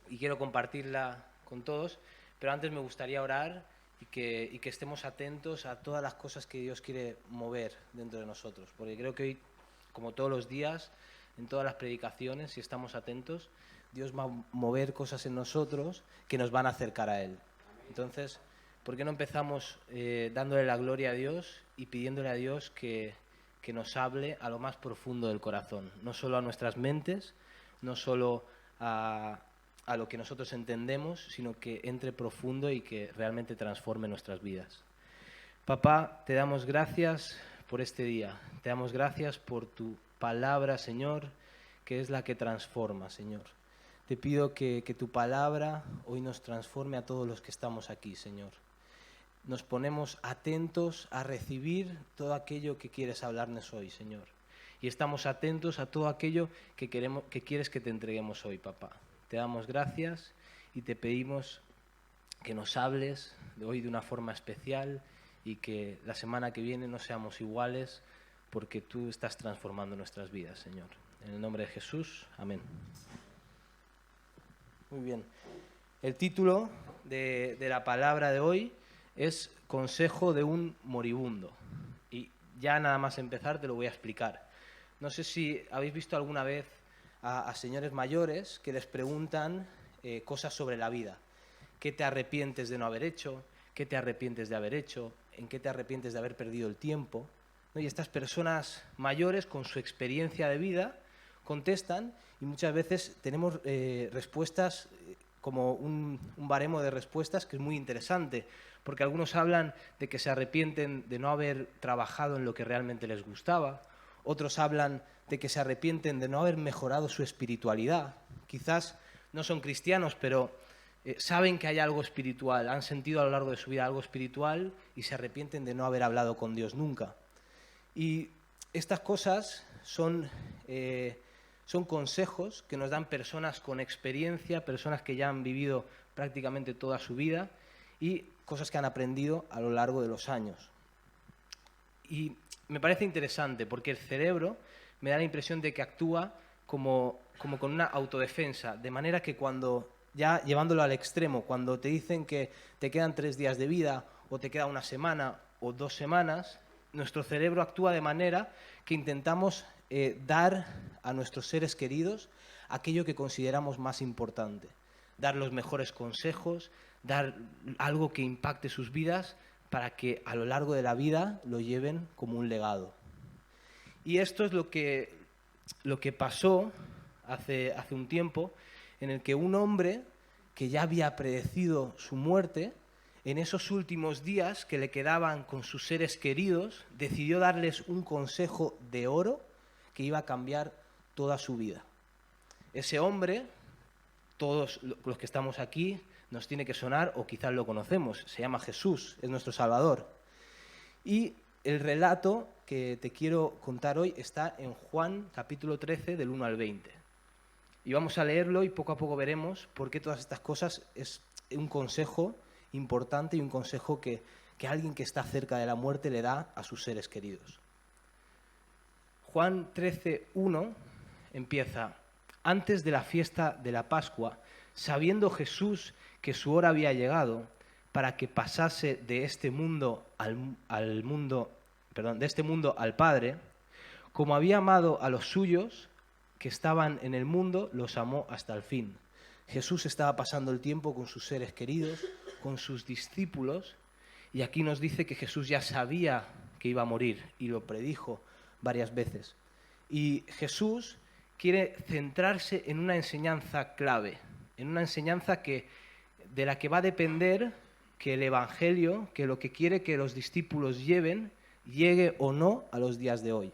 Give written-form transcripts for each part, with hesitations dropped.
Y quiero compartirla con todos, pero antes me gustaría orar y que estemos atentos a todas las cosas que Dios quiere mover dentro de nosotros, porque creo que hoy, como todos los días, en todas las predicaciones, si estamos atentos, Dios va a mover cosas en nosotros que nos van a acercar a Él. Entonces, ¿por qué no empezamos dándole la gloria a Dios y pidiéndole a Dios que nos hable a lo más profundo del corazón, no solo a nuestras mentes, no solo a lo que nosotros entendemos, sino que entre profundo y que realmente transforme nuestras vidas. Papá, te damos gracias por este día, te damos gracias por tu palabra, Señor, que es la que transforma, Señor. Te pido que tu palabra hoy nos transforme a todos los que estamos aquí, Señor. Nos ponemos atentos a recibir todo aquello que quieres hablarnos hoy, Señor. Y estamos atentos a todo aquello que quieres que te entreguemos hoy, papá. Te damos gracias y te pedimos que nos hables hoy de una forma especial y que la semana que viene no seamos iguales, porque tú estás transformando nuestras vidas, Señor. En el nombre de Jesús, amén. Muy bien. El título de la palabra de hoy es Consejo de un moribundo. Y ya nada más empezar te lo voy a explicar. No sé si habéis visto alguna vez a señores mayores que les preguntan cosas sobre la vida. ¿Qué te arrepientes de no haber hecho? ¿Qué te arrepientes de haber hecho? ¿En qué te arrepientes de haber perdido el tiempo? ¿No? Y estas personas mayores, con su experiencia de vida, contestan y muchas veces tenemos respuestas como un baremo de respuestas que es muy interesante, porque algunos hablan de que se arrepienten de no haber trabajado en lo que realmente les gustaba, otros hablan de que se arrepienten de no haber mejorado su espiritualidad. Quizás no son cristianos, pero saben que hay algo espiritual, han sentido a lo largo de su vida algo espiritual y se arrepienten de no haber hablado con Dios nunca. Y estas cosas son consejos que nos dan personas con experiencia, personas que ya han vivido prácticamente toda su vida y cosas que han aprendido a lo largo de los años. Y me parece interesante porque el cerebro me da la impresión de que actúa como con una autodefensa, de manera que cuando, ya llevándolo al extremo, cuando te dicen que te quedan 3 días de vida o te queda una semana o 2 semanas, nuestro cerebro actúa de manera que intentamos dar a nuestros seres queridos aquello que consideramos más importante, dar los mejores consejos, dar algo que impacte sus vidas para que a lo largo de la vida lo lleven como un legado. Y esto es lo que pasó hace un tiempo, en el que un hombre que ya había predecido su muerte, en esos últimos días que le quedaban con sus seres queridos, decidió darles un consejo de oro que iba a cambiar toda su vida. Ese hombre, todos los que estamos aquí, nos tiene que sonar, o quizás lo conocemos, se llama Jesús, es nuestro Salvador. Y el relato que te quiero contar hoy está en Juan capítulo 13, del 1 al 20. Y vamos a leerlo y poco a poco veremos por qué todas estas cosas es un consejo importante y un consejo que alguien que está cerca de la muerte le da a sus seres queridos. Juan 13, 1 empieza: antes de la fiesta de la Pascua, sabiendo Jesús que su hora había llegado para que pasase de este mundo al Padre, como había amado a los suyos que estaban en el mundo, los amó hasta el fin. Jesús estaba pasando el tiempo con sus seres queridos, con sus discípulos, y aquí nos dice que Jesús ya sabía que iba a morir y lo predijo varias veces. Y Jesús quiere centrarse en una enseñanza clave, en una enseñanza de la que va a depender que el Evangelio, que lo que quiere que los discípulos lleven, llegue o no a los días de hoy.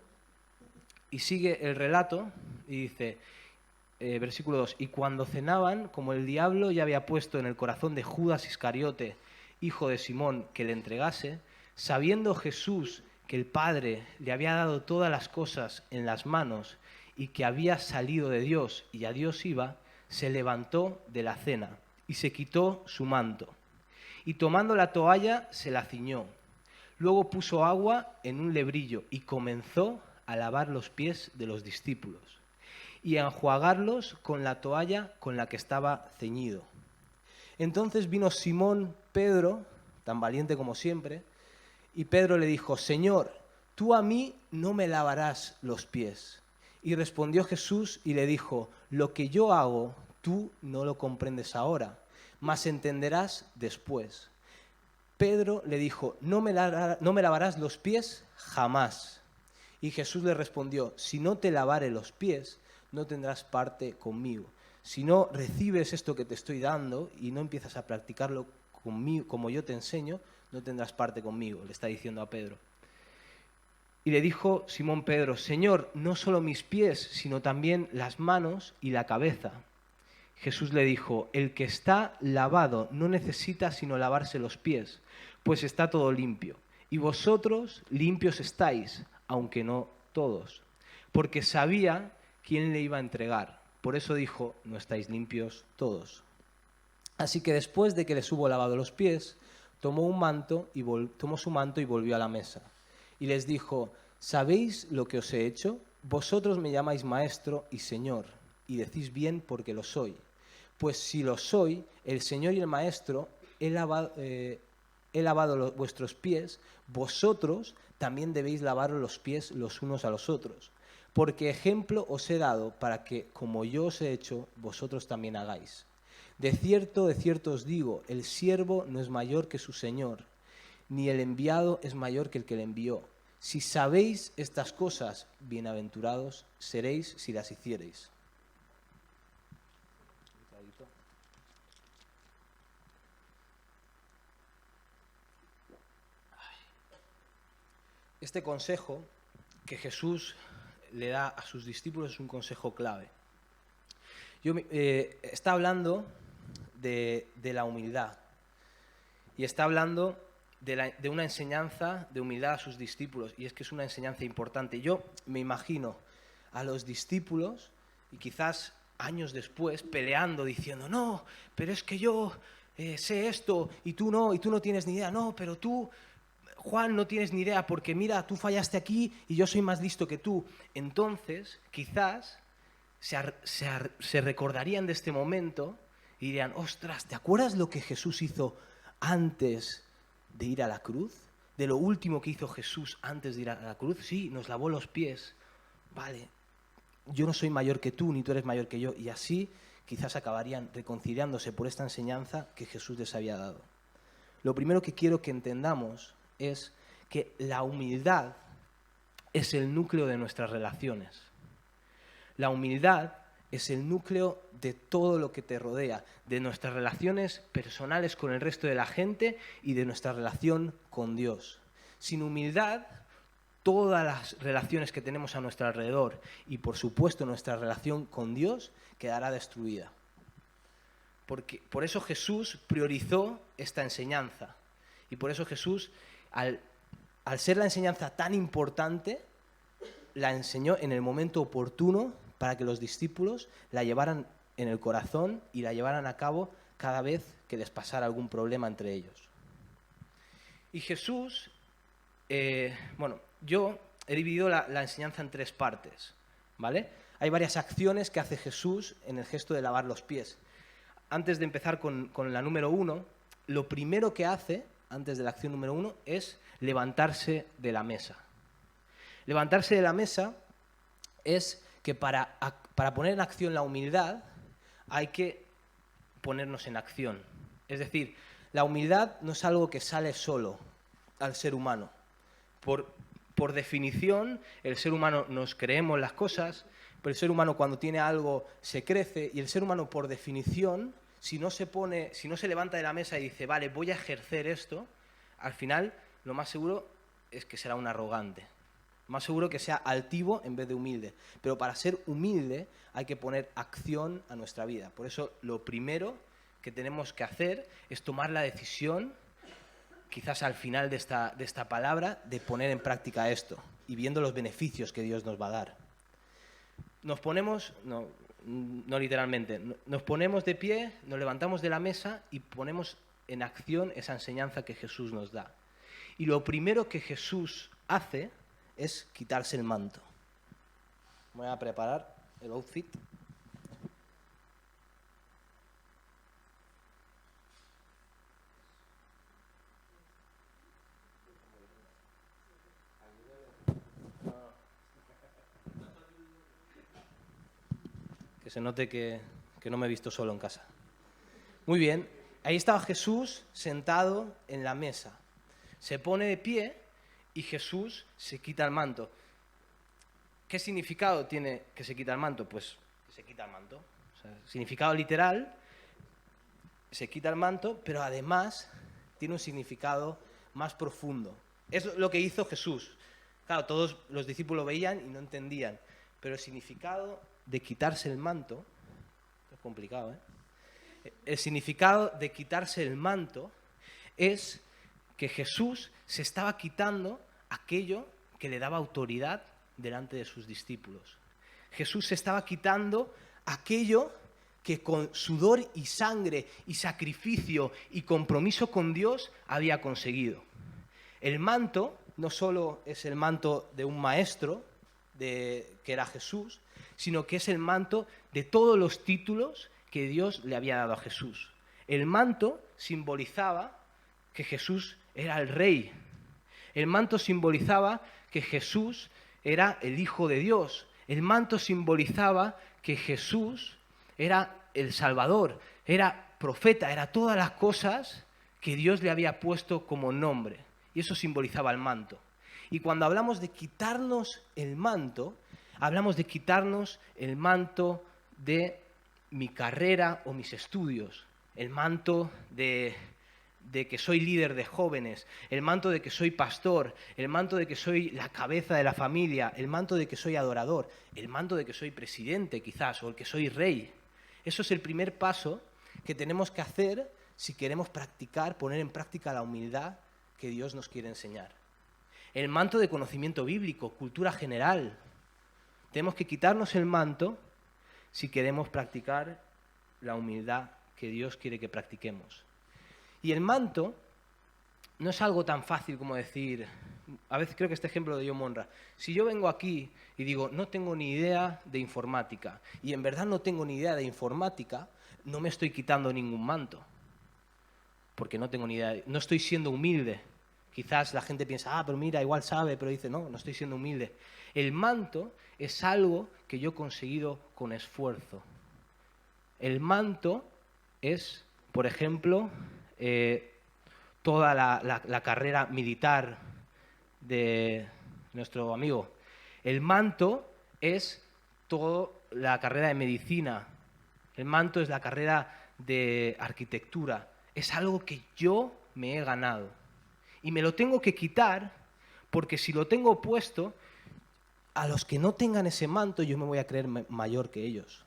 Y sigue el relato y dice, versículo 2, y cuando cenaban, como el diablo ya había puesto en el corazón de Judas Iscariote, hijo de Simón, que le entregase, sabiendo Jesús que el Padre le había dado todas las cosas en las manos y que había salido de Dios y a Dios iba, se levantó de la cena y se quitó su manto. Y tomando la toalla se la ciñó. Luego puso agua en un lebrillo y comenzó a lavar los pies de los discípulos y a enjuagarlos con la toalla con la que estaba ceñido. Entonces vino Simón Pedro, tan valiente como siempre, y Pedro le dijo: Señor, tú a mí no me lavarás los pies. Y respondió Jesús y le dijo: lo que yo hago, tú no lo comprendes ahora, mas entenderás después. Pedro le dijo: no me lavarás los pies jamás. Y Jesús le respondió: si no te lavare los pies, no tendrás parte conmigo. Si no recibes esto que te estoy dando y no empiezas a practicarlo conmigo, como yo te enseño, no tendrás parte conmigo, le está diciendo a Pedro. Y le dijo Simón Pedro: Señor, no solo mis pies, sino también las manos y la cabeza. Jesús le dijo: el que está lavado no necesita sino lavarse los pies, pues está todo limpio. Y vosotros limpios estáis, aunque no todos. Porque sabía quién le iba a entregar. Por eso dijo: no estáis limpios todos. Así que después de que les hubo lavado los pies, tomó su manto y volvió a la mesa. Y les dijo: ¿sabéis lo que os he hecho? Vosotros me llamáis maestro y señor, y decís bien porque lo soy. Pues si lo soy, el Señor y el Maestro, he lavado vuestros pies, vosotros también debéis lavaros los pies los unos a los otros. Porque ejemplo os he dado para que, como yo os he hecho, vosotros también hagáis. De cierto os digo, el siervo no es mayor que su Señor, ni el enviado es mayor que el que le envió. Si sabéis estas cosas, bienaventurados seréis si las hiciereis. Este consejo que Jesús le da a sus discípulos es un consejo clave. Está hablando de la humildad y está hablando de una enseñanza de humildad a sus discípulos, y es que es una enseñanza importante. Yo me imagino a los discípulos, y quizás años después, peleando, diciendo: no, pero es que yo sé esto y tú no tienes ni idea. No, pero tú, Juan, no tienes ni idea porque mira, tú fallaste aquí y yo soy más listo que tú. Entonces, quizás se recordarían de este momento y dirían: ostras, ¿te acuerdas lo que Jesús hizo antes de ir a la cruz? De lo último que hizo Jesús antes de ir a la cruz. Sí, nos lavó los pies. Vale, yo no soy mayor que tú, ni tú eres mayor que yo. Y así quizás acabarían reconciliándose por esta enseñanza que Jesús les había dado. Lo primero que quiero que entendamos es que la humildad es el núcleo de nuestras relaciones. La humildad es el núcleo de todo lo que te rodea, de nuestras relaciones personales con el resto de la gente y de nuestra relación con Dios. Sin humildad, todas las relaciones que tenemos a nuestro alrededor y, por supuesto, nuestra relación con Dios quedará destruida. Por eso Jesús priorizó esta enseñanza. Y por eso Jesús, al ser la enseñanza tan importante, la enseñó en el momento oportuno para que los discípulos la llevaran en el corazón y la llevaran a cabo cada vez que les pasara algún problema entre ellos. Y Jesús, yo he dividido la enseñanza en 3 partes, ¿vale? Hay varias acciones que hace Jesús en el gesto de lavar los pies. Antes de empezar con la número 1, lo primero que hace, antes de la acción número 1, es levantarse de la mesa. Levantarse de la mesa es que para poner en acción la humildad hay que ponernos en acción. Es decir, la humildad no es algo que sale solo al ser humano. Por definición, el ser humano nos creemos las cosas, pero el ser humano cuando tiene algo se crece, y el ser humano por definición, si no se levanta de la mesa y dice: vale, voy a ejercer esto, al final lo más seguro es que será un arrogante. Más seguro que sea altivo en vez de humilde. Pero para ser humilde hay que poner acción a nuestra vida. Por eso lo primero que tenemos que hacer es tomar la decisión, quizás al final de esta palabra, de poner en práctica esto y viendo los beneficios que Dios nos va a dar. Nos ponemos, no literalmente, nos ponemos de pie, nos levantamos de la mesa y ponemos en acción esa enseñanza que Jesús nos da. Y lo primero que Jesús hace es quitarse el manto. Me voy a preparar. el outfit. Que se note que no me he visto solo en casa. Muy bien, ahí estaba Jesús sentado en la mesa. Se pone de pie y Jesús se quita el manto. ¿Qué significado tiene que se quita el manto? Pues que se quita el manto. O sea, significado literal, se quita el manto, pero además tiene un significado más profundo. Es lo que hizo Jesús. Claro, todos los discípulos veían y no entendían, pero el significado de quitarse el manto, es complicado, ¿eh? El significado de quitarse el manto es que Jesús se estaba quitando aquello que le daba autoridad delante de sus discípulos. Jesús se estaba quitando aquello que con sudor y sangre y sacrificio y compromiso con Dios había conseguido. El manto no solo es el manto de un maestro, que era Jesús, sino que es el manto de todos los títulos que Dios le había dado a Jesús. El manto simbolizaba que Jesús era el rey. El manto simbolizaba que Jesús era el Hijo de Dios. El manto simbolizaba que Jesús era el Salvador, era profeta, era todas las cosas que Dios le había puesto como nombre. Y eso simbolizaba el manto. Y cuando hablamos de quitarnos el manto, hablamos de quitarnos el manto de mi carrera o mis estudios, el manto de que soy líder de jóvenes, el manto de que soy pastor, el manto de que soy la cabeza de la familia, el manto de que soy adorador, el manto de que soy presidente quizás, o el que soy rey. Eso es el primer paso que tenemos que hacer si queremos practicar, poner en práctica la humildad que Dios nos quiere enseñar. El manto de conocimiento bíblico, cultura general. Tenemos que quitarnos el manto si queremos practicar la humildad que Dios quiere que practiquemos. Y el manto no es algo tan fácil como decir, a veces creo que este ejemplo de John Monra, si yo vengo aquí y digo, no tengo ni idea de informática, y en verdad no tengo ni idea de informática, no me estoy quitando ningún manto, porque no tengo ni idea, no estoy siendo humilde. Quizás la gente piensa, pero mira, igual sabe, pero dice, no estoy siendo humilde. El manto es algo que yo he conseguido con esfuerzo. El manto es, por ejemplo, toda la carrera militar de nuestro amigo. El manto es toda la carrera de medicina. El manto es la carrera de arquitectura. Es algo que yo me he ganado. Y me lo tengo que quitar porque si lo tengo puesto, a los que no tengan ese manto yo me voy a creer mayor que ellos.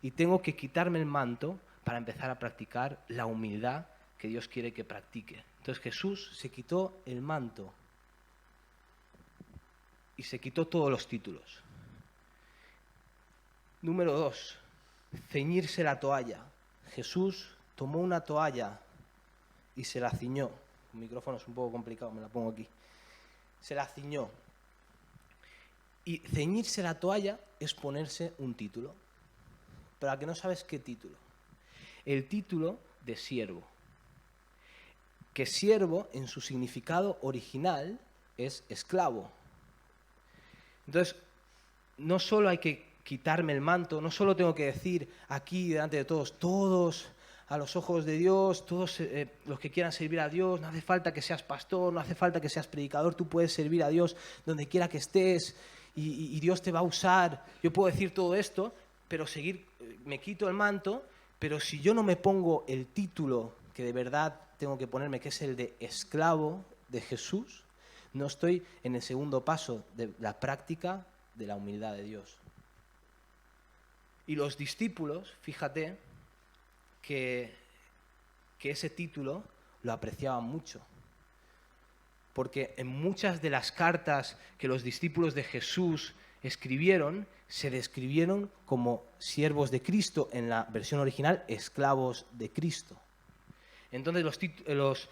Y tengo que quitarme el manto para empezar a practicar la humildad que Dios quiere que practique. Entonces Jesús se quitó el manto y se quitó todos los títulos. Número 2, ceñirse la toalla. Jesús tomó una toalla y se la ciñó. El micrófono es un poco complicado, me la pongo aquí. Se la ciñó. Y ceñirse la toalla es ponerse un título. Pero a que no sabes qué título. El título de siervo. Que siervo, en su significado original, es esclavo. Entonces, no solo hay que quitarme el manto, no solo tengo que decir aquí delante de todos a los ojos de Dios, todos los que quieran servir a Dios, no hace falta que seas pastor, no hace falta que seas predicador, tú puedes servir a Dios donde quiera que estés y Dios te va a usar. Yo puedo decir todo esto, pero me quito el manto, pero si yo no me pongo el título que de verdad tengo que ponerme, que es el de esclavo de Jesús, no estoy en el segundo paso de la práctica de la humildad de Dios. Y los discípulos, fíjate, que ese título lo apreciaban mucho. Porque en muchas de las cartas que los discípulos de Jesús escribieron, se describieron como siervos de Cristo, en la versión original, esclavos de Cristo. Entonces los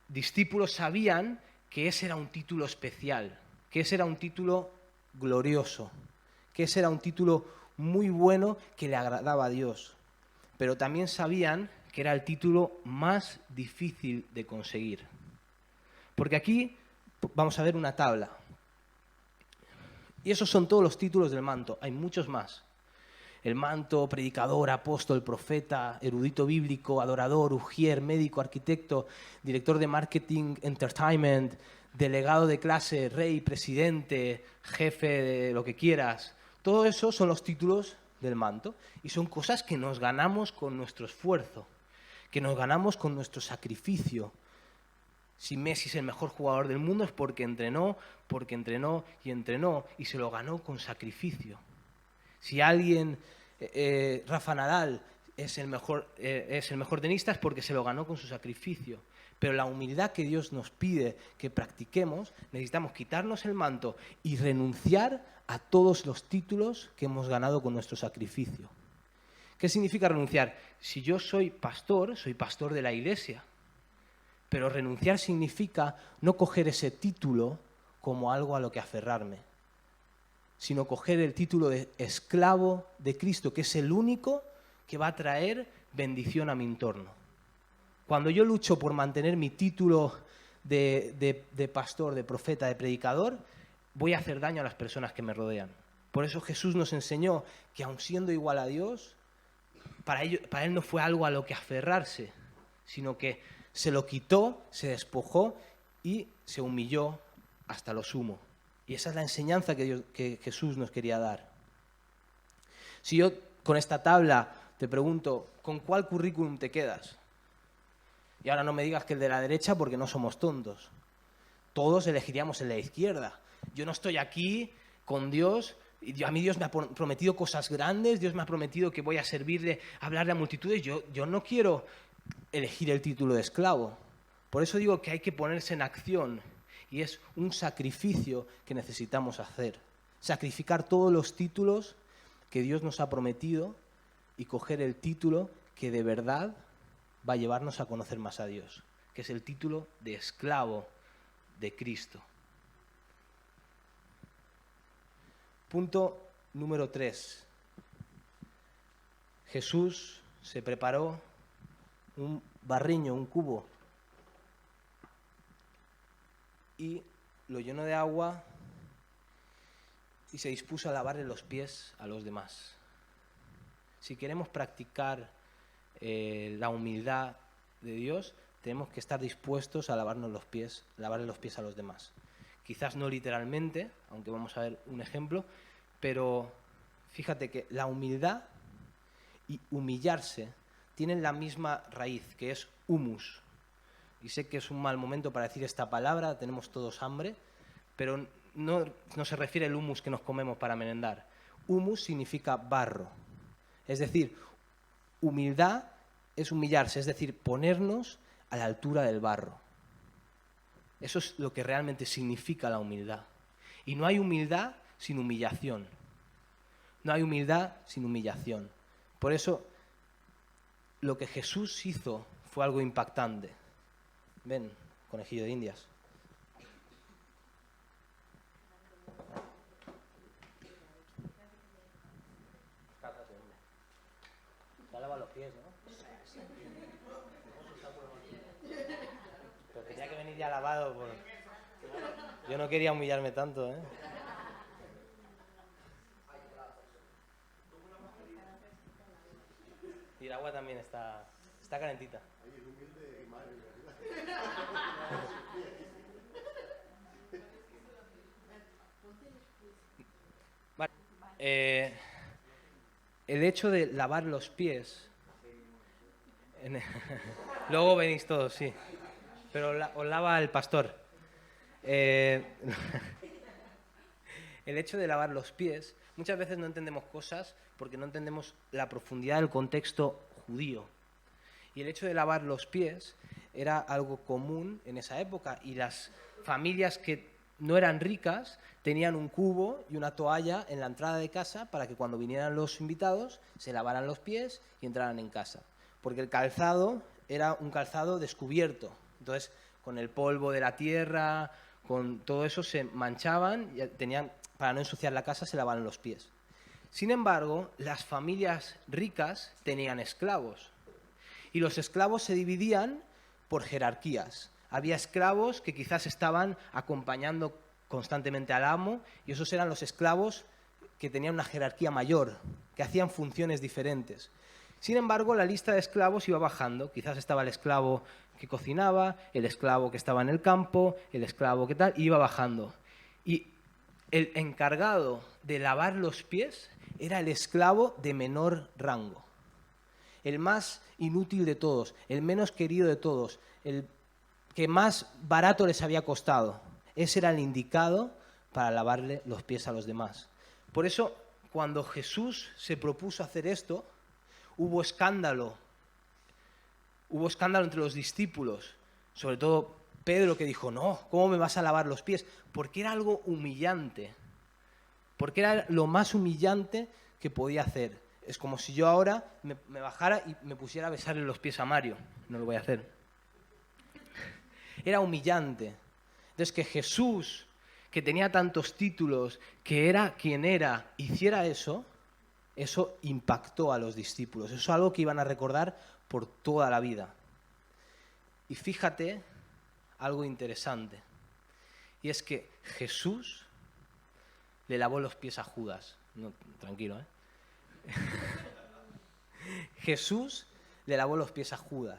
discípulos sabían que ese era un título especial, que ese era un título glorioso, que ese era un título muy bueno que le agradaba a Dios, pero también sabían que era el título más difícil de conseguir. Porque aquí vamos a ver una tabla. Y esos son todos los títulos del manto, hay muchos más. El manto, predicador, apóstol, profeta, erudito bíblico, adorador, ujier, médico, arquitecto, director de marketing, entertainment, delegado de clase, rey, presidente, jefe de lo que quieras. Todo eso son los títulos del manto y son cosas que nos ganamos con nuestro esfuerzo, que nos ganamos con nuestro sacrificio. Si Messi es el mejor jugador del mundo es porque entrenó y se lo ganó con sacrificio. Si alguien, Rafa Nadal, es el mejor tenista es porque se lo ganó con su sacrificio. Pero la humildad que Dios nos pide que practiquemos, necesitamos quitarnos el manto y renunciar a todos los títulos que hemos ganado con nuestro sacrificio. ¿Qué significa renunciar? Si yo soy pastor de la iglesia. Pero renunciar significa no coger ese título como algo a lo que aferrarme, sino coger el título de esclavo de Cristo, que es el único que va a traer bendición a mi entorno. Cuando yo lucho por mantener mi título de pastor, de profeta, de predicador, voy a hacer daño a las personas que me rodean. Por eso Jesús nos enseñó que aun siendo igual a Dios, para él no fue algo a lo que aferrarse, sino que se lo quitó, se despojó y se humilló hasta lo sumo. Y esa es la enseñanza que Jesús nos quería dar. Si yo con esta tabla te pregunto, ¿con cuál currículum te quedas? Y ahora no me digas que el de la derecha porque no somos tontos. Todos elegiríamos el de la izquierda. Yo no estoy aquí con Dios. A mí Dios me ha prometido cosas grandes, Dios me ha prometido que voy a servirle, a hablarle a multitudes. Yo no quiero elegir el título de esclavo. Por eso digo que hay que ponerse en acción y es un sacrificio que necesitamos hacer. Sacrificar todos los títulos que Dios nos ha prometido y coger el título que de verdad va a llevarnos a conocer más a Dios, que es el título de esclavo de Cristo. Punto número 3. Jesús se preparó un barriño, un cubo, y lo llenó de agua y se dispuso a lavarle los pies a los demás. Si queremos practicar la humildad de Dios, tenemos que estar dispuestos a lavarle los pies a los demás. Quizás no literalmente, aunque vamos a ver un ejemplo, pero fíjate que la humildad y humillarse tienen la misma raíz, que es humus. Y sé que es un mal momento para decir esta palabra, tenemos todos hambre, pero no se refiere al humus que nos comemos para merendar. Humus significa barro. Es decir, humildad es humillarse, es decir, ponernos a la altura del barro. Eso es lo que realmente significa la humildad. Y no hay humildad sin humillación. No hay humildad sin humillación. Por eso, lo que Jesús hizo fue algo impactante. Ven, conejillo de Indias. Te ha lavado los pies, ¿no? Pero tenía que venir ya lavado. Yo no quería humillarme tanto, ¿eh? Y el agua también está calentita. Vale. El hecho de lavar los pies... Luego venís todos, sí. Pero os lava el pastor. El hecho de lavar los pies, muchas veces no entendemos cosas porque no entendemos la profundidad del contexto judío. Y el hecho de lavar los pies era algo común en esa época y las familias que no eran ricas tenían un cubo y una toalla en la entrada de casa para que cuando vinieran los invitados se lavaran los pies y entraran en casa. Porque el calzado era un calzado descubierto. Entonces, con el polvo de la tierra, con todo eso se manchaban y para no ensuciar la casa se lavaban los pies. Sin embargo, las familias ricas tenían esclavos y los esclavos se dividían por jerarquías. Había esclavos que quizás estaban acompañando constantemente al amo y esos eran los esclavos que tenían una jerarquía mayor, que hacían funciones diferentes. Sin embargo, la lista de esclavos iba bajando. Quizás estaba el esclavo que cocinaba, el esclavo que estaba en el campo, el esclavo que tal, y iba bajando. Y el encargado de lavar los pies era el esclavo de menor rango, el más inútil de todos, el menos querido de todos, el que más barato les había costado. Ese era el indicado para lavarle los pies a los demás. Por eso, cuando Jesús se propuso hacer esto, hubo escándalo entre los discípulos, sobre todo Pedro, que dijo, no, ¿cómo me vas a lavar los pies? Porque era algo humillante, porque era lo más humillante que podía hacer. Es como si yo ahora me bajara y me pusiera a besarle los pies a Mario. No lo voy a hacer. Era humillante. Entonces, que Jesús, que tenía tantos títulos, que era quien era, hiciera eso impactó a los discípulos. Eso es algo que iban a recordar por toda la vida. Y fíjate algo interesante. Y es que Jesús le lavó los pies a Judas. No, tranquilo, ¿eh? Jesús le lavó los pies a Judas.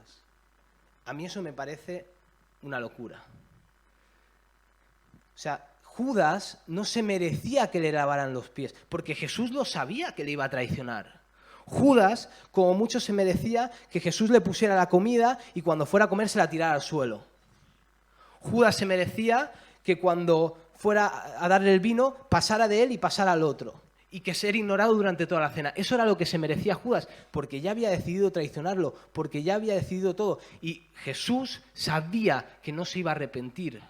A mí eso me parece una locura. O sea, Judas no se merecía que le lavaran los pies, porque Jesús lo sabía que le iba a traicionar. Judas, como mucho, se merecía que Jesús le pusiera la comida y cuando fuera a comer se la tirara al suelo. Judas se merecía que cuando fuera a darle el vino pasara de él y pasara al otro, y que ser ignorado durante toda la cena. Eso era lo que se merecía Judas, porque ya había decidido traicionarlo, porque ya había decidido todo. Y Jesús sabía que no se iba a arrepentir.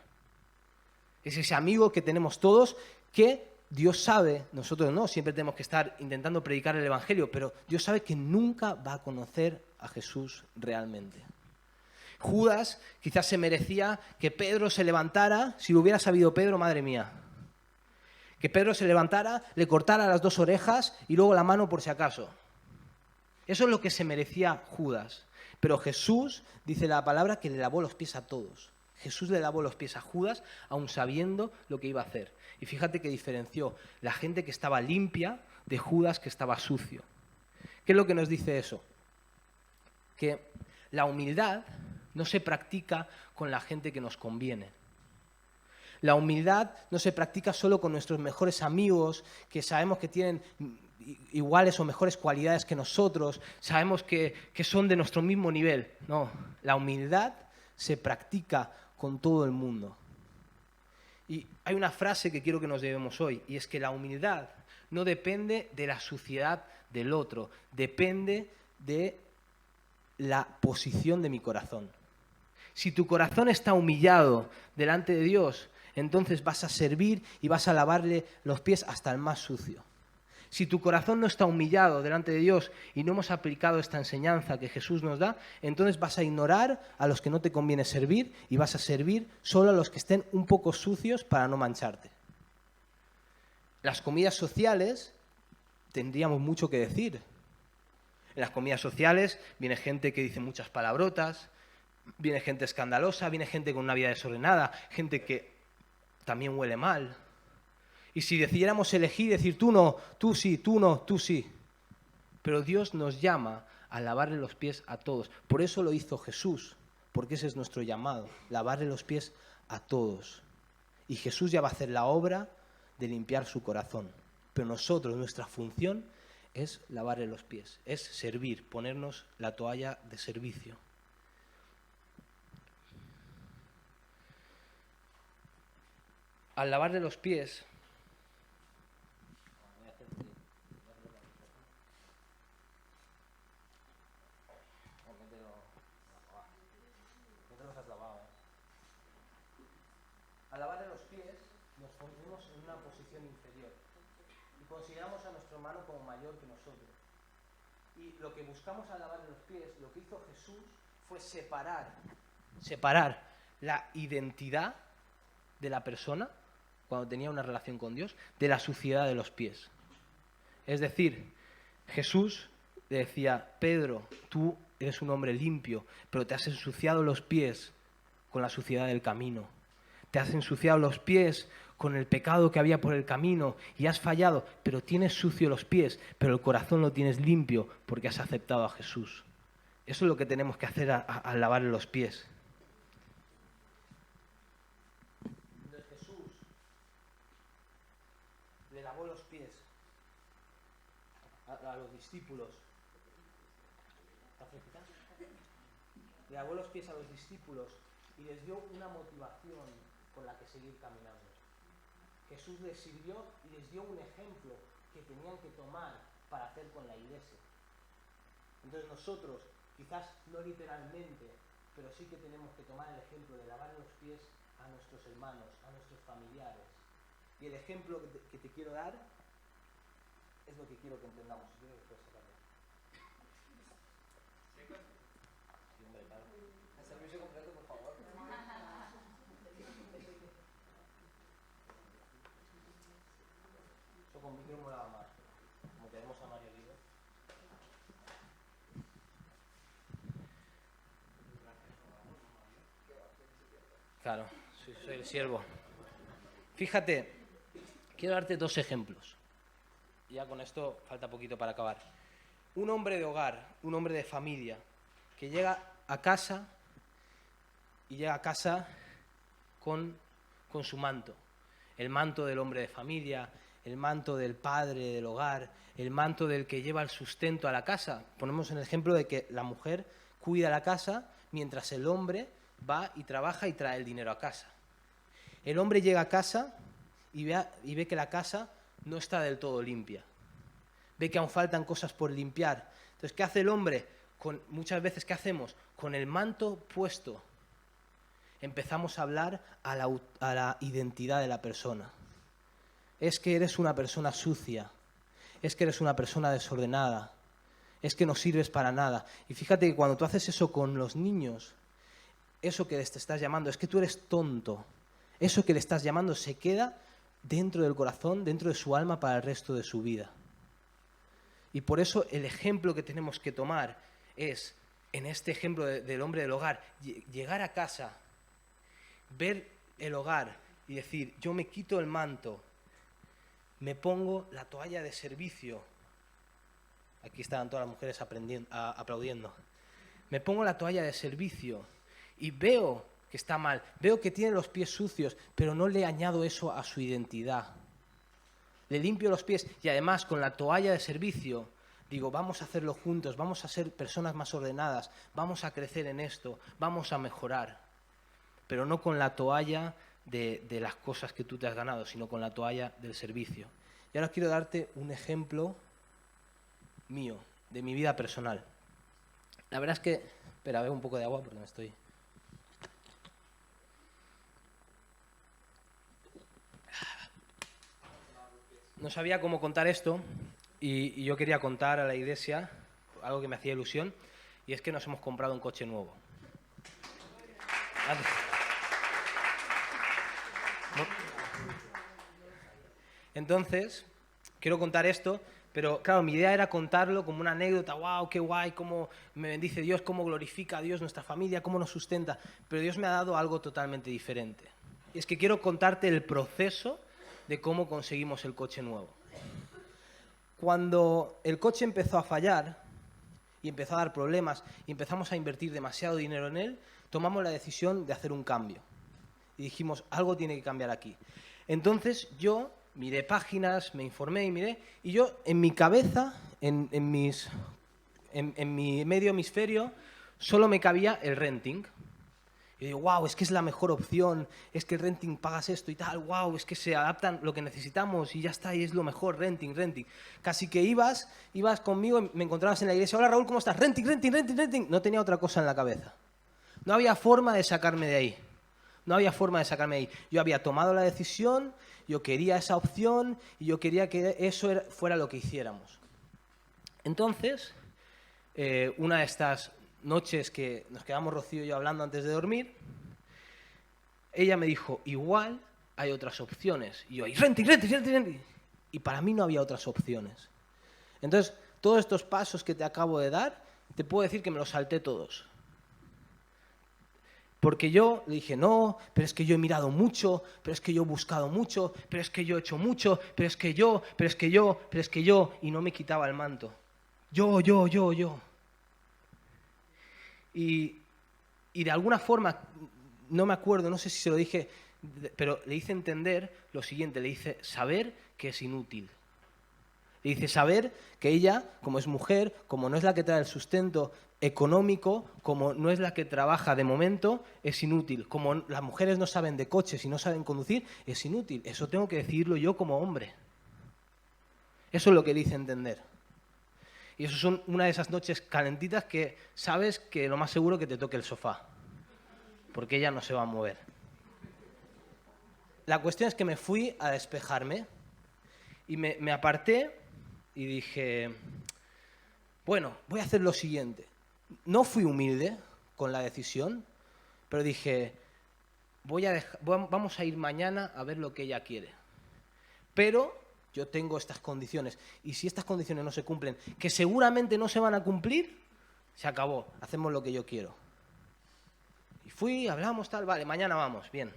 Es ese amigo que tenemos todos que Dios sabe, nosotros no, siempre tenemos que estar intentando predicar el Evangelio, pero Dios sabe que nunca va a conocer a Jesús realmente. Judas quizás se merecía que Pedro se levantara, si lo hubiera sabido Pedro, madre mía, que Pedro se levantara, le cortara las 2 orejas y luego la mano por si acaso. Eso es lo que se merecía Judas. Pero Jesús, dice la palabra, que le lavó los pies a todos. Jesús le lavó los pies a Judas, aun sabiendo lo que iba a hacer. Y fíjate que diferenció la gente que estaba limpia de Judas que estaba sucio. ¿Qué es lo que nos dice eso? Que la humildad no se practica con la gente que nos conviene. La humildad no se practica solo con nuestros mejores amigos, que sabemos que tienen iguales o mejores cualidades que nosotros, sabemos que son de nuestro mismo nivel. No, la humildad se practica con todo el mundo. Y hay una frase que quiero que nos llevemos hoy, y es que la humildad no depende de la suciedad del otro, depende de la posición de mi corazón. Si tu corazón está humillado delante de Dios, entonces vas a servir y vas a lavarle los pies hasta el más sucio. Si tu corazón no está humillado delante de Dios y no hemos aplicado esta enseñanza que Jesús nos da, entonces vas a ignorar a los que no te conviene servir y vas a servir solo a los que estén un poco sucios para no mancharte. Las comidas sociales tendríamos mucho que decir. En las comidas sociales viene gente que dice muchas palabrotas, viene gente escandalosa, viene gente con una vida desordenada, gente que también huele mal. Y si decidiéramos elegir, decir tú no, tú sí, tú no, tú sí. Pero Dios nos llama a lavarle los pies a todos. Por eso lo hizo Jesús, porque ese es nuestro llamado, lavarle los pies a todos. Y Jesús ya va a hacer la obra de limpiar su corazón. Pero nosotros, nuestra función es lavarle los pies, es servir, ponernos la toalla de servicio. Al lavarle los pies, al lavarle los pies nos ponemos en una posición inferior y consideramos a nuestro hermano como mayor que nosotros. Y lo que buscamos al lavarle los pies, lo que hizo Jesús fue separar la identidad de la persona cuando tenía una relación con Dios de la suciedad de los pies. Es decir, Jesús le decía, Pedro, tú eres un hombre limpio, pero te has ensuciado los pies con la suciedad del camino. Te has ensuciado los pies con el pecado que había por el camino y has fallado, pero tienes sucio los pies, pero el corazón lo tienes limpio porque has aceptado a Jesús. Eso es lo que tenemos que hacer al lavar los pies. Entonces Jesús le lavó los pies a los discípulos. Le lavó los pies a los discípulos y les dio una motivación con la que seguir caminando. Jesús les sirvió y les dio un ejemplo que tenían que tomar para hacer con la iglesia. Entonces nosotros, quizás no literalmente, pero sí que tenemos que tomar el ejemplo de lavar los pies a nuestros hermanos, a nuestros familiares. Y el ejemplo que te quiero dar es lo que quiero que entendamos. Si quieres, después sacarlo. El servicio completo, por favor. Eso con micro molaba más. Como tenemos a Mario Libre. Claro, sí, soy el siervo. Fíjate, quiero darte dos ejemplos. Ya con esto falta poquito para acabar. Un hombre de hogar, un hombre de familia, que llega a casa y llega a casa con su manto. El manto del hombre de familia, el manto del padre del hogar, el manto del que lleva el sustento a la casa. Ponemos el ejemplo de que la mujer cuida la casa mientras el hombre va y trabaja y trae el dinero a casa. El hombre llega a casa y ve que la casa no está del todo limpia. Ve que aún faltan cosas por limpiar. Entonces, ¿qué hace el hombre? Muchas veces, ¿qué hacemos? Con el manto puesto, empezamos a hablar a la identidad de la persona. Es que eres una persona sucia, es que eres una persona desordenada, es que no sirves para nada. Y fíjate que cuando tú haces eso con los niños, eso que te estás llamando, es que tú eres tonto, eso que le estás llamando se queda dentro del corazón, dentro de su alma para el resto de su vida. Y por eso el ejemplo que tenemos que tomar es, en este ejemplo del hombre del hogar, llegar a casa, ver el hogar y decir, yo me quito el manto, me pongo la toalla de servicio. Aquí estaban todas las mujeres aplaudiendo. Me pongo la toalla de servicio y veo que está mal, veo que tiene los pies sucios, pero no le añado eso a su identidad. Le limpio los pies y además con la toalla de servicio digo, vamos a hacerlo juntos, vamos a ser personas más ordenadas, vamos a crecer en esto, vamos a mejorar. Pero no con la toalla de las cosas que tú te has ganado, sino con la toalla del servicio. Y ahora quiero darte un ejemplo mío, de mi vida personal. La verdad es que... Espera, bebo un poco de agua porque me estoy... No sabía cómo contar esto y yo quería contar a la iglesia algo que me hacía ilusión, y es que nos hemos comprado un coche nuevo. Entonces, quiero contar esto, pero claro, mi idea era contarlo como una anécdota, wow, qué guay, cómo me bendice Dios, cómo glorifica a Dios nuestra familia, cómo nos sustenta, pero Dios me ha dado algo totalmente diferente. Y es que quiero contarte el proceso de cómo conseguimos el coche nuevo. Cuando el coche empezó a fallar y empezó a dar problemas y empezamos a invertir demasiado dinero en él, tomamos la decisión de hacer un cambio. Y dijimos, algo tiene que cambiar aquí. Entonces yo miré páginas, me informé y miré, y yo en mi cabeza, en mi medio hemisferio, solo me cabía el renting. Y digo, wow, es que es la mejor opción, es que el renting pagas esto y tal, wow, es que se adaptan lo que necesitamos y ya está, y es lo mejor, renting. Casi que ibas conmigo y me encontrabas en la iglesia, hola Raúl, ¿cómo estás? Renting. No tenía otra cosa en la cabeza. No había forma de sacarme de ahí. Yo había tomado la decisión, yo quería esa opción y yo quería que eso fuera lo que hiciéramos. Entonces, una de estas noches que nos quedamos Rocío y yo hablando antes de dormir, ella me dijo, igual hay otras opciones. Y yo, renting. Y para mí no había otras opciones. Entonces, todos estos pasos que te acabo de dar, te puedo decir que me los salté todos. Porque yo le dije, no, pero es que yo he mirado mucho, pero es que yo he buscado mucho, pero es que yo he hecho mucho, pero es que yo, y no me quitaba el manto. Yo. Y de alguna forma, no me acuerdo, no sé si se lo dije, pero le hice entender lo siguiente, le hice saber que es inútil. Le dice saber que ella, como es mujer, como no es la que trae el sustento económico, como no es la que trabaja de momento, es inútil. Como las mujeres no saben de coches y no saben conducir, es inútil. Eso tengo que decidirlo yo como hombre. Eso es lo que le hice entender. Y eso son una de esas noches calentitas que sabes que lo más seguro que te toque el sofá, porque ella no se va a mover. La cuestión es que me fui a despejarme y me aparté y dije, bueno, voy a hacer lo siguiente. No fui humilde con la decisión, pero dije, vamos a ir mañana a ver lo que ella quiere. Pero yo tengo estas condiciones, y si estas condiciones no se cumplen, que seguramente no se van a cumplir, se acabó, hacemos lo que yo quiero. Y fui, hablamos, tal, vale, mañana vamos, bien.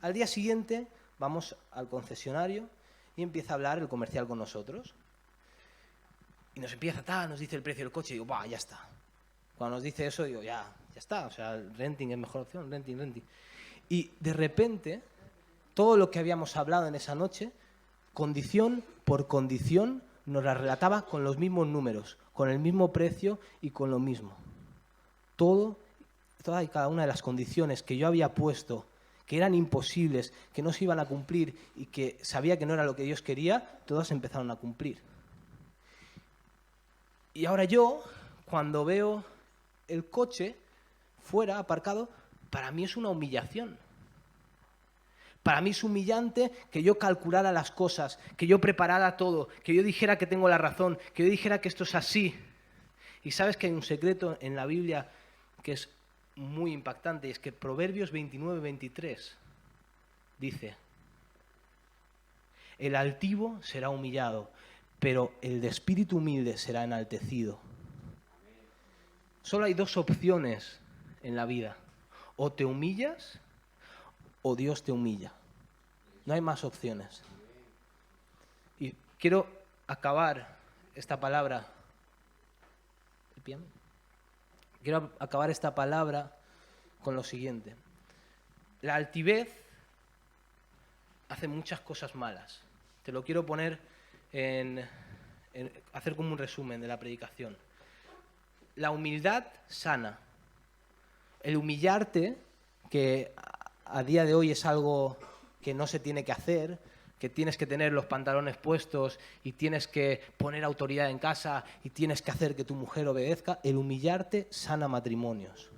Al día siguiente vamos al concesionario y empieza a hablar el comercial con nosotros. Y nos empieza nos dice el precio del coche, y digo, ¡buah, ya está! Cuando nos dice eso, digo, ya está, o sea, el renting es mejor opción, renting. Y de repente, todo lo que habíamos hablado en esa noche, condición por condición, nos la relataba con los mismos números, con el mismo precio y con lo mismo. Toda y cada una de las condiciones que yo había puesto, que eran imposibles, que no se iban a cumplir y que sabía que no era lo que Dios quería, todas empezaron a cumplir. Y ahora yo, cuando veo el coche fuera, aparcado, para mí es una humillación. Para mí es humillante que yo calculara las cosas, que yo preparara todo, que yo dijera que tengo la razón, que yo dijera que esto es así. Y sabes que hay un secreto en la Biblia que es muy impactante, y es que Proverbios 29-23 dice, el altivo será humillado, pero el de espíritu humilde será enaltecido. Solo hay dos opciones en la vida. O te humillas o Dios te humilla. No hay más opciones. Y quiero acabar esta palabra. Quiero acabar esta palabra con lo siguiente. La altivez hace muchas cosas malas. Te lo quiero poner hacer como un resumen de la predicación. La humildad sana. El humillarte, que a día de hoy es algo que no se tiene que hacer, que tienes que tener los pantalones puestos y tienes que poner autoridad en casa y tienes que hacer que tu mujer obedezca, el humillarte sana matrimonios.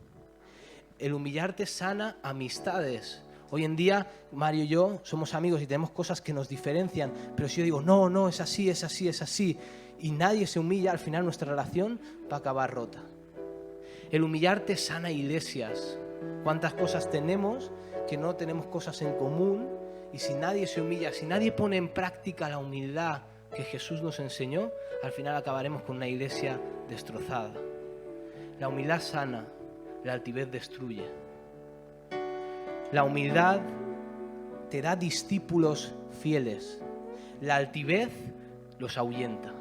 El humillarte sana amistades. Hoy en día, Mario y yo somos amigos y tenemos cosas que nos diferencian, pero si yo digo, no, es así, y nadie se humilla, al final nuestra relación va a acabar rota. El humillarte sana iglesias. ¿Cuántas cosas tenemos que no tenemos cosas en común? Y si nadie se humilla, si nadie pone en práctica la humildad que Jesús nos enseñó, al final acabaremos con una iglesia destrozada. La humildad sana, la altivez destruye. La humildad te da discípulos fieles. La altivez los ahuyenta.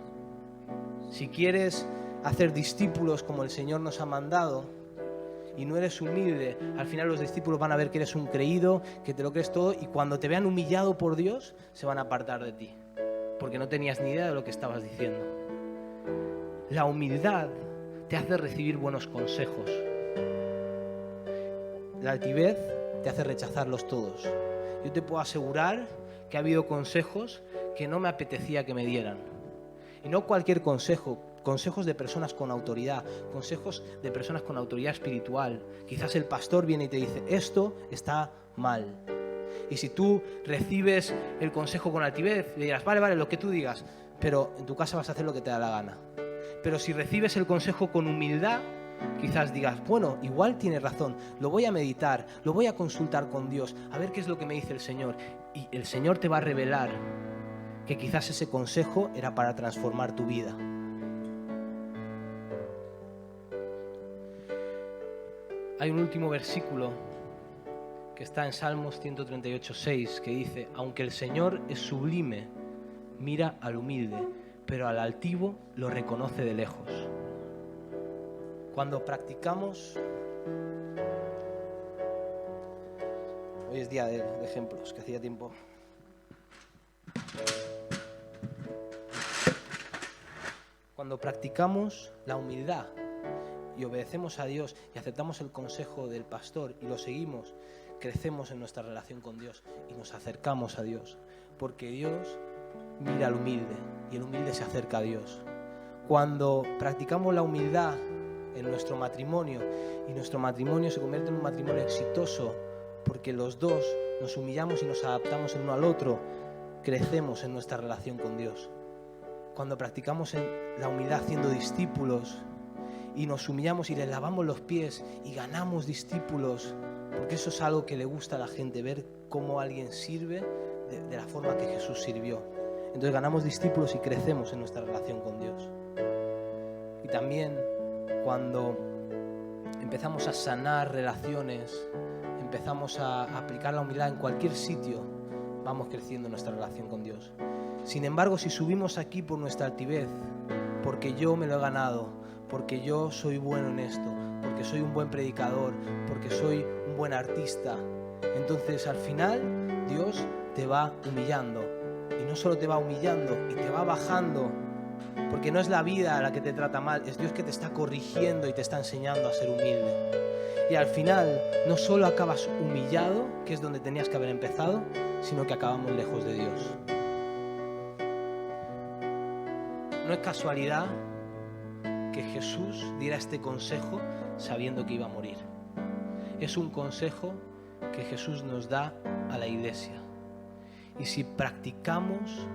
Si quieres hacer discípulos como el Señor nos ha mandado y no eres humilde, al final los discípulos van a ver que eres un creído, que te lo crees todo, y cuando te vean humillado por Dios, se van a apartar de ti, porque no tenías ni idea de lo que estabas diciendo. La humildad te hace recibir buenos consejos. La altivez te hace rechazarlos todos. Yo te puedo asegurar que ha habido consejos que no me apetecía que me dieran. Y no cualquier consejo, consejos de personas con autoridad, consejos de personas con autoridad espiritual. Quizás el pastor viene y te dice, esto está mal. Y si tú recibes el consejo con altivez, le dirás, vale, lo que tú digas, pero en tu casa vas a hacer lo que te da la gana. Pero si recibes el consejo con humildad, quizás digas, bueno, igual tiene razón, lo voy a meditar, lo voy a consultar con Dios, a ver qué es lo que me dice el Señor. Y el Señor te va a revelar que quizás ese consejo era para transformar tu vida. Hay un último versículo que está en Salmos 138:6 que dice: aunque el Señor es sublime, mira al humilde, pero al altivo lo reconoce de lejos. Cuando practicamos... Hoy es día de ejemplos, que hacía tiempo. Cuando practicamos la humildad y obedecemos a Dios y aceptamos el consejo del pastor y lo seguimos, crecemos en nuestra relación con Dios y nos acercamos a Dios, porque Dios mira al humilde y el humilde se acerca a Dios. Cuando practicamos la humildad en nuestro matrimonio y nuestro matrimonio se convierte en un matrimonio exitoso porque los dos nos humillamos y nos adaptamos el uno al otro, crecemos en nuestra relación con Dios. Cuando practicamos la humildad siendo discípulos y nos humillamos y les lavamos los pies y ganamos discípulos, porque eso es algo que le gusta a la gente, ver cómo alguien sirve de la forma que Jesús sirvió. Entonces ganamos discípulos y crecemos en nuestra relación con Dios. Y también cuando empezamos a sanar relaciones, empezamos a aplicar la humildad en cualquier sitio, vamos creciendo en nuestra relación con Dios. Sin embargo, si subimos aquí por nuestra altivez, porque yo me lo he ganado, porque yo soy bueno en esto, porque soy un buen predicador, porque soy un buen artista, entonces al final Dios te va humillando. Y no solo te va humillando, y te va bajando, porque no es la vida la que te trata mal, es Dios que te está corrigiendo y te está enseñando a ser humilde. Y al final no solo acabas humillado, que es donde tenías que haber empezado, sino que acabamos lejos de Dios. No es casualidad que Jesús diera este consejo sabiendo que iba a morir. Es un consejo que Jesús nos da a la iglesia. Y si practicamos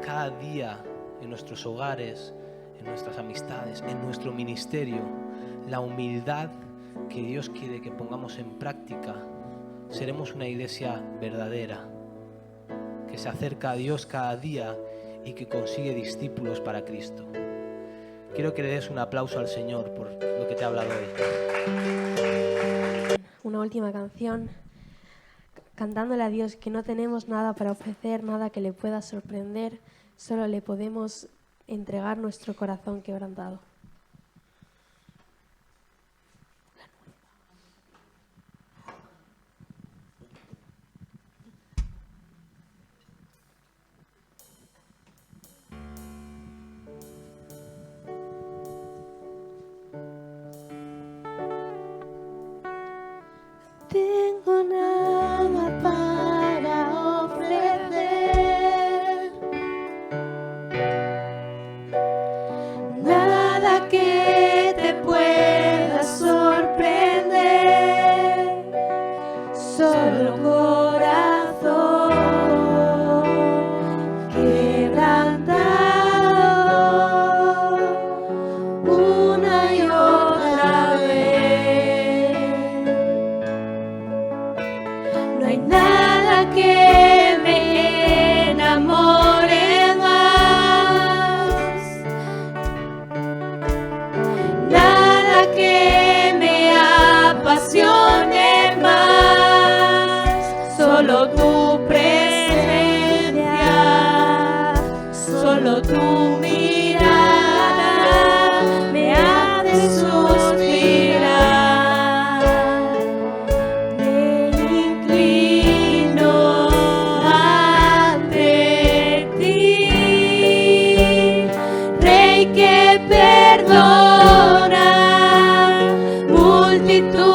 cada día en nuestros hogares, en nuestras amistades, en nuestro ministerio, la humildad que Dios quiere que pongamos en práctica, seremos una iglesia verdadera, que se acerca a Dios cada día y que consigue discípulos para Cristo. Quiero que le des un aplauso al Señor por lo que te ha hablado hoy. Una última canción, cantándole a Dios que no tenemos nada para ofrecer, nada que le pueda sorprender, solo le podemos entregar nuestro corazón quebrantado. Tengo nada para ofrecer, nada que te pueda sorprender, solo corazón quebrantado una y otra vez. No hay nada que me enamore más, nada que me apasione más, solo tu presencia, solo tu mirada me hace suspirar. Me inclino ante ti, Rey que perdona multitud